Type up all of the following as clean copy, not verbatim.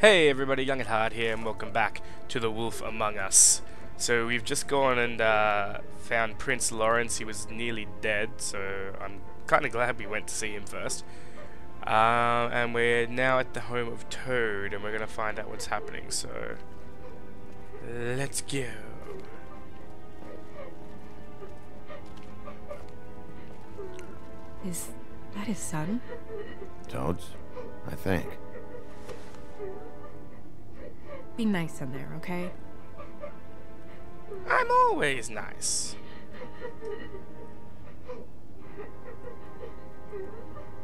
Hey everybody, Young and Hard here, and welcome back to The Wolf Among Us. So we've just gone and found Prince Lawrence. He was nearly dead, so I'm kind of glad we went to see him first. And we're now at the home of Toad, and we're going to find out what's happening, so let's go. Is that his son? Toad's, I think. Be nice in there, okay? I'm always nice.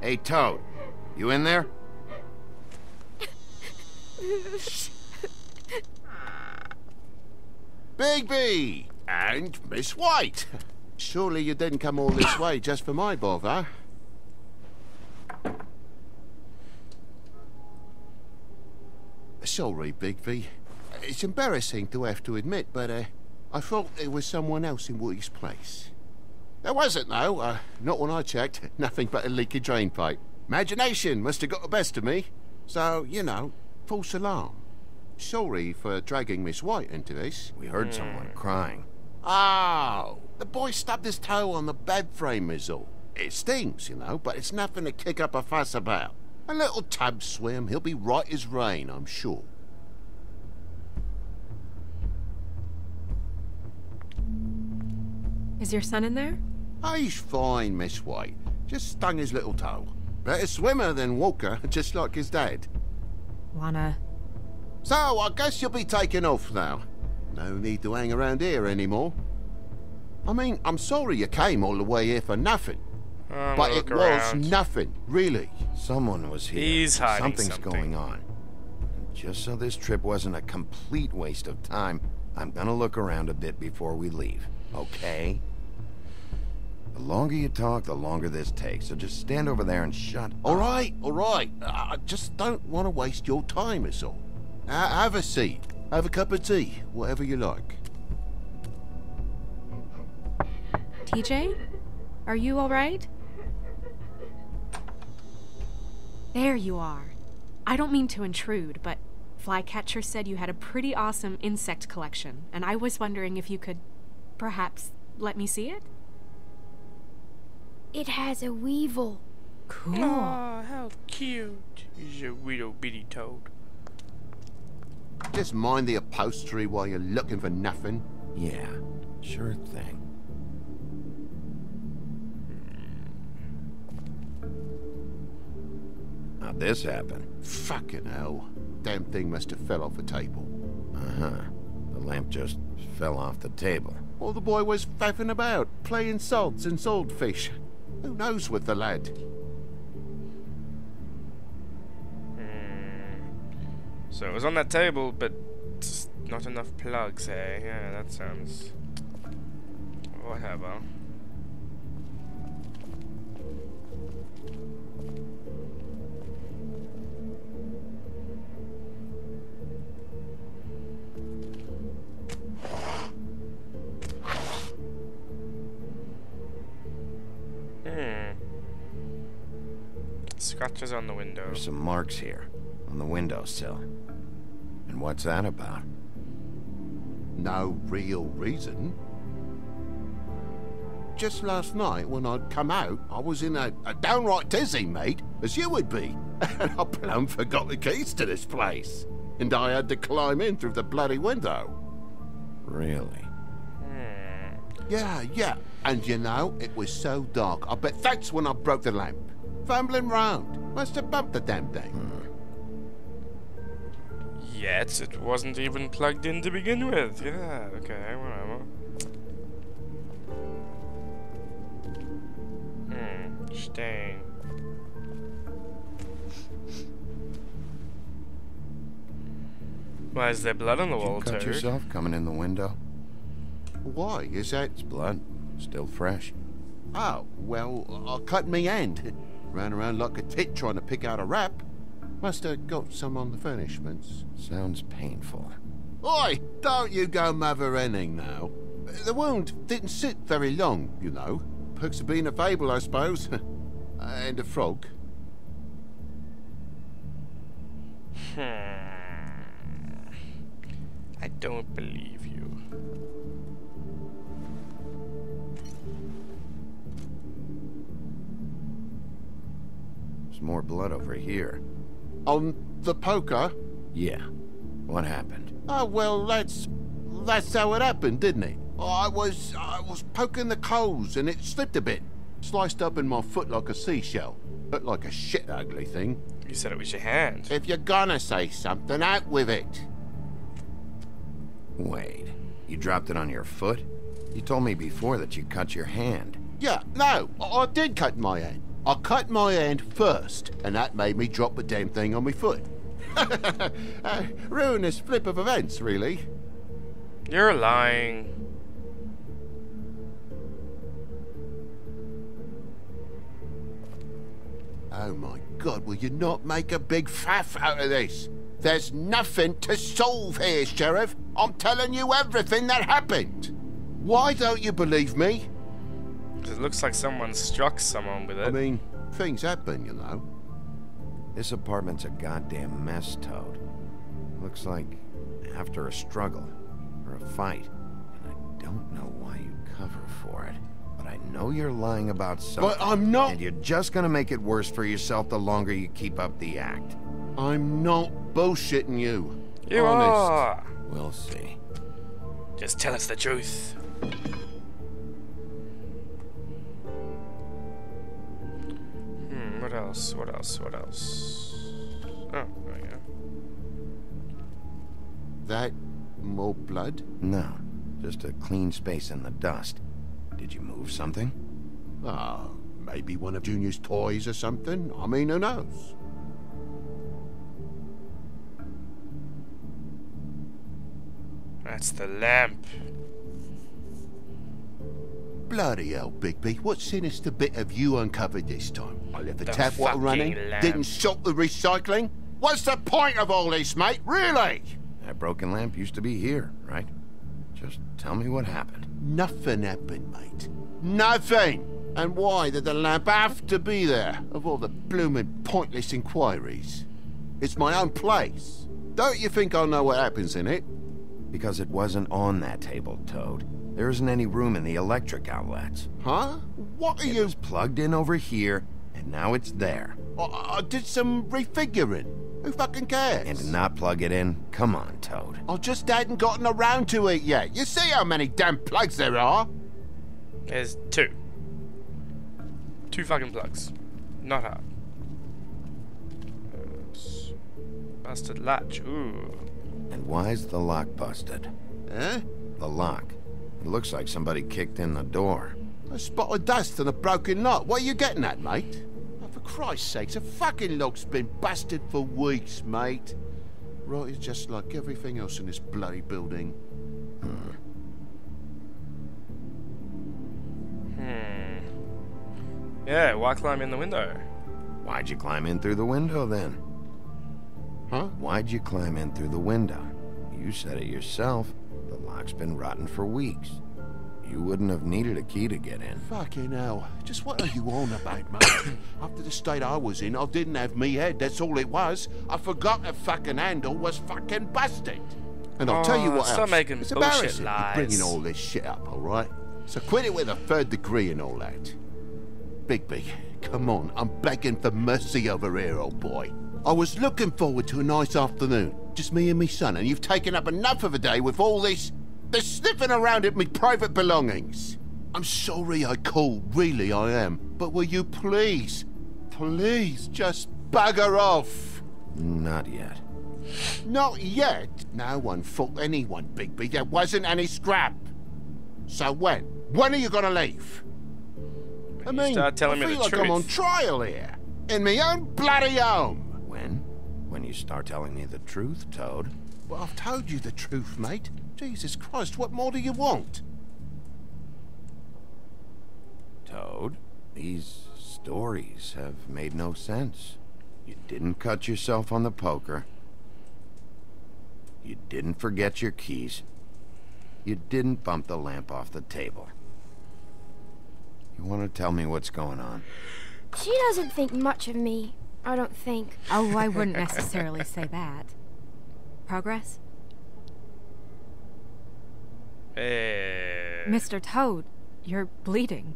Hey, Toad, you in there? Bigby! And Miss White! Surely you didn't come all this way just for my bother? Sorry, Bigby. It's embarrassing to have to admit, but I thought there was someone else in Woody's place. There wasn't, though. Not when I checked. Nothing but a leaky drain pipe. Imagination must have got the best of me. So, you know, false alarm. Sorry for dragging Miss White into this. We heard someone crying. Oh, the boy stubbed his toe on the bed frame is all. It stings, you know, but it's nothing to kick up a fuss about. A little tub swim, he'll be right as rain, I'm sure. Is your son in there? Oh, he's fine, Miss White. Just stung his little toe. Better swimmer than walker, just like his dad. Wanna... So, I guess you'll be taking off now. No need to hang around here anymore. I mean, I'm sorry you came all the way here for nothing. But it was nothing, really. Someone was here. He's hiding Something's going on. And just so this trip wasn't a complete waste of time, I'm gonna look around a bit before we leave, okay? The longer you talk, the longer this takes, so just stand over there and shut up. All right. I just don't want to waste your time, is all. Have a seat. Have a cup of tea, whatever you like. TJ? Are you alright? There you are. I don't mean to intrude, but Flycatcher said you had a pretty awesome insect collection, and I was wondering if you could, perhaps, let me see it? It has a weevil. Cool. Oh, how cute. He's a little bitty toad. Just mind the upholstery while you're looking for nothing. Yeah, sure thing. How'd this happen? Fucking hell. Damn thing must have fell off the table. Uh-huh. The lamp just fell off the table. Or the boy was faffing about, playing salts and saltfish. Who knows with the lad? So it was on that table, but just not enough plugs, eh? Yeah, that sounds... whatever. Scratches on the window. There's some marks here, on the windowsill. And what's that about? No real reason. Just last night, when I'd come out, I was in a downright dizzy, mate, as you would be. And I plumb forgot the keys to this place. And I had to climb in through the bloody window. Really? Yeah. And you know, it was so dark, I bet that's when I broke the lamp. Fumbling round. Must have bumped the damn thing. Yet it wasn't even plugged in to begin with. Yeah, okay, whatever. Stain. Why is there blood on the wall, Did you cut Toad? yourself coming in the window? Why? Is that... It's blood. Still fresh. Oh, well, I cut me hand. Ran around like a tit trying to pick out a wrap. Must have got some on the furnishments. Sounds painful. Oi! Don't you go mother-henning now. The wound didn't sit very long, you know. Perks of being a fable, I suppose. And a frog. I don't believe you. There's more blood over here. On the poker? Yeah. What happened? Oh, well, that's how it happened, didn't it? I was poking the coals and it slipped a bit. Sliced up in my foot like a seashell. Looked like a shit ugly thing. You said it was your hand. If you're gonna say something, out with it. Wait, you dropped it on your foot? You told me before that you cut your hand. Yeah, no, I did cut my hand. I cut my hand first, and that made me drop the damn thing on my foot. Ruinous flip of events, really. You're lying. Oh my God, will you not make a big faff out of this? There's nothing to solve here, Sheriff. I'm telling you everything that happened. Why don't you believe me? It looks like someone struck someone with it. I mean, things happen, you know. This apartment's a goddamn mess, Toad. Looks like after a struggle, or a fight. And I don't know why you cover for it. But I know you're lying about something. But I'm not. And you're just gonna make it worse for yourself the longer you keep up the act. I'm not bullshitting you. You Honest. are. We'll see. Just tell us the truth. What else? What else? What else? Oh, there we go. That more blood? No, just a clean space in the dust. Did you move something? Maybe one of Junior's toys or something. I mean, who knows? That's the lamp. Bloody hell, Bigby. What sinister bit have you uncovered this time? I left the The tap water fucking running, lamp. didn't stop the recycling. What's the point of all this, mate? Really? That broken lamp used to be here, right? Just tell me what happened. Nothing happened, mate. Nothing! And why did the lamp have to be there, of all the bloomin' pointless inquiries? It's my own place. Don't you think I know what happens in it? Because it wasn't on that table, Toad. There isn't any room in the electric outlets. Huh? What are It you... was plugged in over here, and now it's there. I did some refiguring. Who fucking cares? And to not plug it in? Come on, Toad. I just hadn't gotten around to it yet. You see how many damn plugs there are? There's two. Two fucking plugs. Not hard. Oops. Busted latch. Ooh. And why's the lock busted? Eh? The lock. It looks like somebody kicked in the door. A spot of dust and a broken lock. What are you getting at, mate? Oh, for Christ's sakes, a fucking lock's been busted for weeks, mate. Right, it's just like everything else in this bloody building. Yeah, why climb in the window? Why'd you climb in through the window, then? Huh? Why'd you climb in through the window? You said it yourself. The lock's been rotten for weeks. You wouldn't have needed a key to get in. Fucking hell. Just what are you on about, mate? After the state I was in, I didn't have me head, that's all it was. I forgot the fucking handle was fucking busted. And I'll tell you what stop else. making It's bullshit embarrassing lies. bringing all this shit up, all right? So quit it with a third degree and all that. Bigby, come on, I'm begging for mercy over here, old boy. I was looking forward to a nice afternoon, just me and me son, and you've taken up enough of a day with all this sniffing around at me private belongings. I'm sorry I called, really I am, but will you please just bugger off? Not yet. Not yet? No one fought anyone, Bigby. There wasn't any scrap. So when? When are you gonna leave? I mean, start telling I me feel the like I'm on truth. trial here. In my own bloody home. When? When you start telling me the truth, Toad. Well, I've told you the truth, mate. Jesus Christ, what more do you want? Toad, these stories have made no sense. You didn't cut yourself on the poker. You didn't forget your keys. You didn't bump the lamp off the table. You want to tell me what's going on? She doesn't think much of me, I don't think. Oh, I wouldn't necessarily say that. Progress? Mr. Toad, you're bleeding.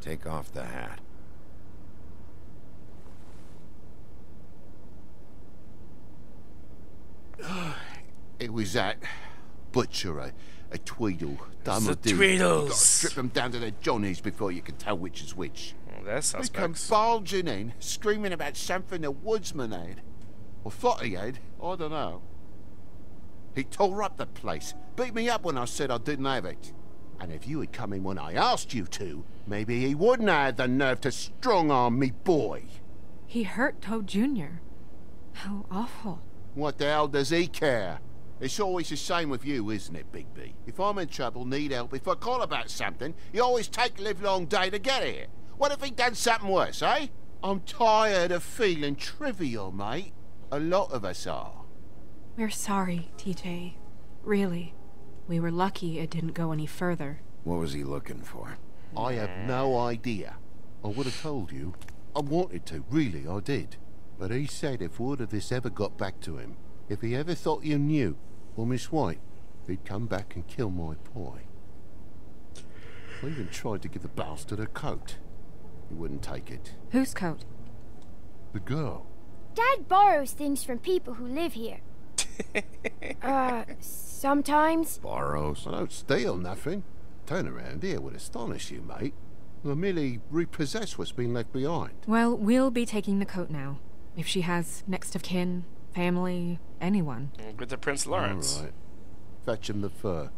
Take off the hat. It was that butcher, a Tweedle. Dumb The or deed. Tweedles. You gotta strip them down to their johnnies before you can tell which is which. Oh, they're They come suspects. barging in, screaming about something the woodsman had. Or thought he had, I don't know. He tore up the place, beat me up when I said I didn't have it. And if you had come in when I asked you to, maybe he wouldn't have had the nerve to strong-arm me boy. He hurt Toad Jr. How awful. What the hell does he care? It's always the same with you, isn't it, Bigby? If I'm in trouble, need help, if I call about something, you always take the livelong day to get here. What if he done something worse, eh? I'm tired of feeling trivial, mate. A lot of us are. We're sorry, TJ. Really. We were lucky it didn't go any further. What was he looking for? I have no idea. I would have told you. I wanted to, really, I did. But he said if word of this ever got back to him, if he ever thought you knew, or Miss White, he'd come back and kill my boy. I even tried to give the bastard a coat. He wouldn't take it. Whose coat? The girl. Dad borrows things from people who live here. Sometimes. Borrows? I don't steal nothing. Turn around here would astonish you, mate. I merely repossess what's been left behind. Well, we'll be taking the coat now. If she has next of kin, family, anyone. Good to Prince Lawrence. All right. Fetch him the fur.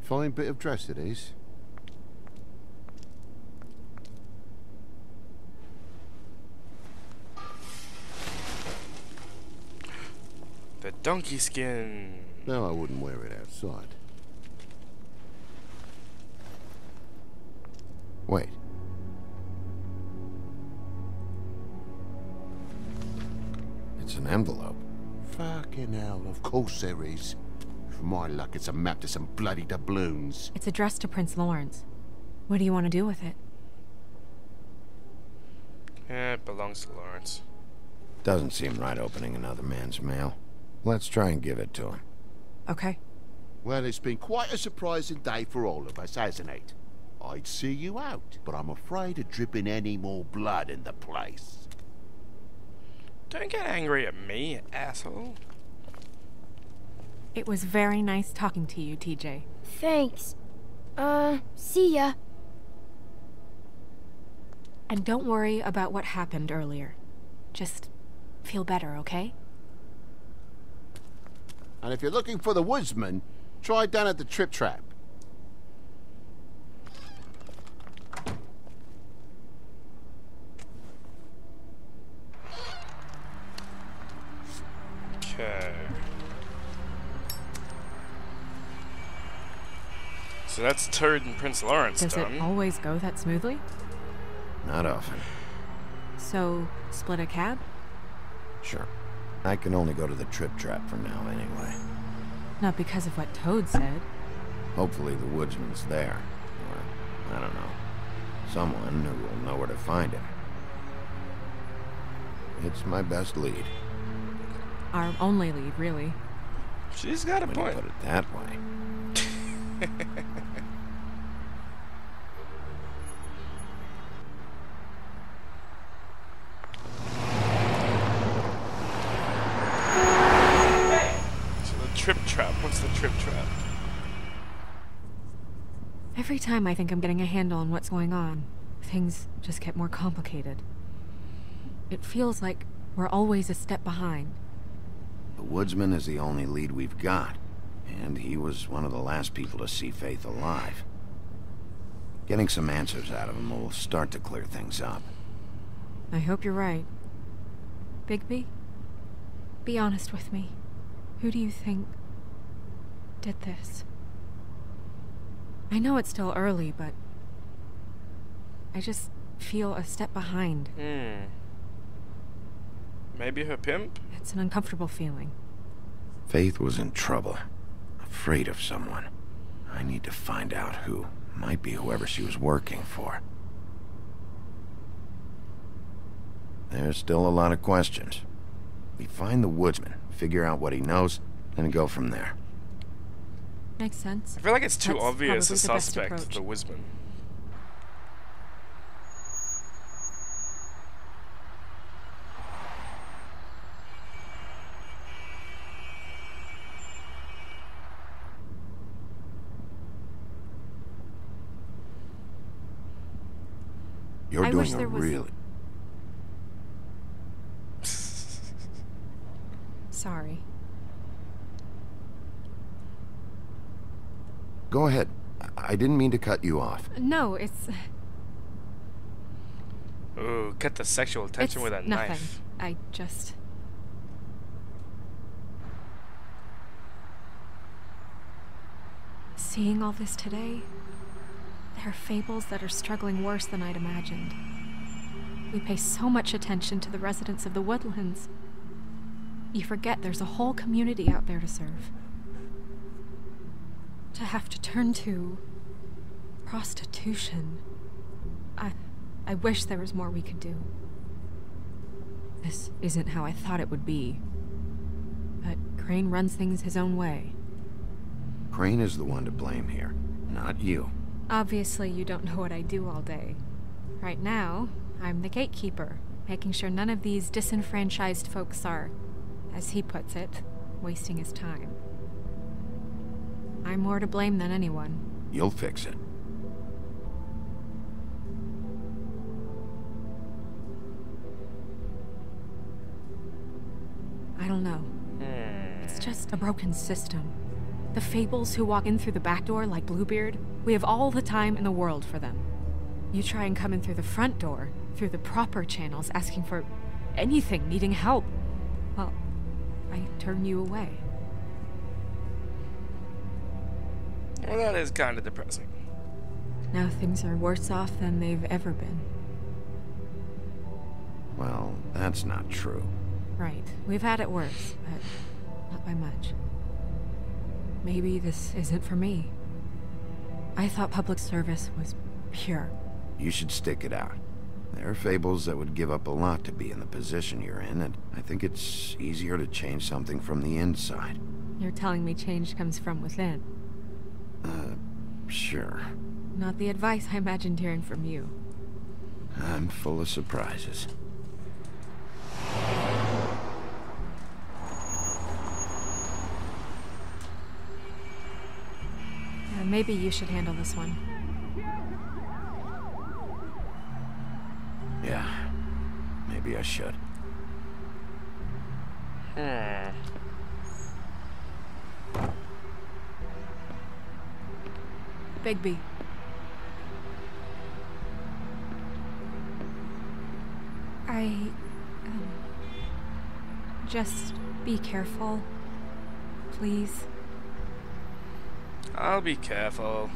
Fine bit of dress it is. The donkey skin. No, I wouldn't wear it outside. Wait. It's an envelope. Fucking hell, of course there is. For my luck, it's a map to some bloody doubloons. It's addressed to Prince Lawrence. What do you want to do with it? Yeah, it belongs to Lawrence. Doesn't seem right opening another man's mail. Let's try and give it to him. Okay. Well, it's been quite a surprising day for all of us, hasn't it? I'd see you out, but I'm afraid of dripping any more blood in the place. Don't get angry at me, asshole. It was very nice talking to you, TJ. Thanks. See ya. And don't worry about what happened earlier. Just feel better, okay? And if you're looking for the woodsman, try down at the Trip Trap. Okay. So that's Toad and Prince Lawrence Does done. it always go that smoothly? Not often. So, split a cab? Sure. I can only go to the Trip Trap for now anyway. Not because of what Toad said. Hopefully the woodsman's there. Or, I don't know. Someone who will know where to find him. It's my best lead. Our only lead, really. She's got a When you point. put it that way. So the Trip Trap. What's the Trip Trap? Every time I think I'm getting a handle on what's going on, things just get more complicated. It feels like we're always a step behind. The woodsman is the only lead we've got. And he was one of the last people to see Faith alive. Getting some answers out of him will start to clear things up. I hope you're right. Bigby, be honest with me. Who do you think did this? I know it's still early, but I just feel a step behind. Maybe her pimp? It's an uncomfortable feeling. Faith was in trouble. Afraid of someone. I need to find out who. Might be whoever she was working for. there's still a lot of questions. We find the woodsman, figure out what he knows, and go from there. Makes sense. I feel like it's too That's obvious a probably the best suspect, approach. the woodsman. You're I wish doing a there was- really... Sorry. Go ahead. I didn't mean to cut you off. No, it's Ooh, cut the sexual tension with a nothing. knife. I just... Seeing all this today, there are fables that are struggling worse than I'd imagined. We pay so much attention to the residents of the woodlands. You forget there's a whole community out there to serve. To have to turn to prostitution. I wish there was more we could do. This isn't how I thought it would be. But Crane runs things his own way. Crane is the one to blame here, not you. Obviously, you don't know what I do all day. Right now, I'm the gatekeeper, making sure none of these disenfranchised folks are, as he puts it, wasting his time. I'm more to blame than anyone. You'll fix it. I don't know. It's just a broken system. The fables who walk in through the back door like Bluebeard, we have all the time in the world for them. You try and come in through the front door, through the proper channels, asking for anything, needing help. Well, I turn you away. Well, that is kind of depressing. Now things are worse off than they've ever been. Well, that's not true. Right. We've had it worse, but not by much. Maybe this isn't for me. I thought public service was pure. You should stick it out. There are fables that would give up a lot to be in the position you're in, and I think it's easier to change something from the inside. You're telling me change comes from within. Sure. Not the advice I imagined hearing from you. I'm full of surprises. Maybe you should handle this one. Yeah, maybe I should. Bigby. Just be careful, please. I'll be careful.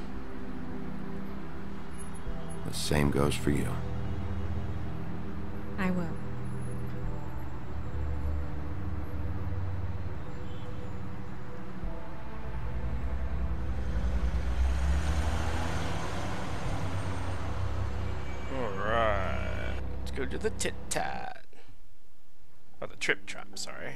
The same goes for you. I will. Alright. Let's go to the tit-tat. Oh, the trip trap, sorry.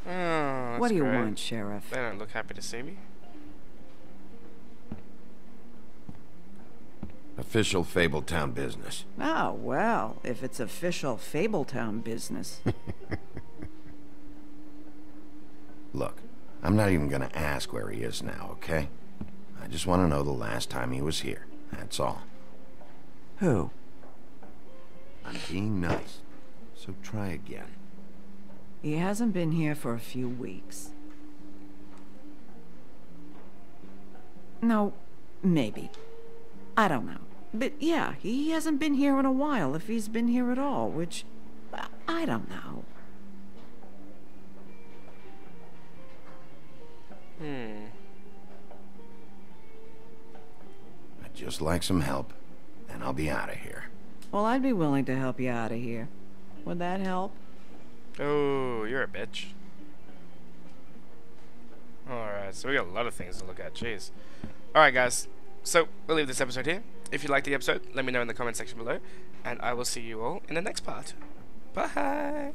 Oh, What do you great. want, Sheriff? They don't look happy to see me. Official Fabletown business. Oh, well, if it's official Fabletown business. Look, I'm not even gonna ask where he is now, okay? I just want to know the last time he was here. That's all. Who? I'm being nice, so try again. He hasn't been here for a few weeks. No, maybe. I don't know. But yeah, he hasn't been here in a while, if he's been here at all, which... I don't know. just like some help, and I'll be out of here. Well, I'd be willing to help you out of here. Would that help? Oh, you're a bitch. Alright, so we got a lot of things to look at. Jeez. Alright, guys. So, we'll leave this episode here. If you liked the episode, let me know in the comment section below. And I will see you all in the next part. Bye!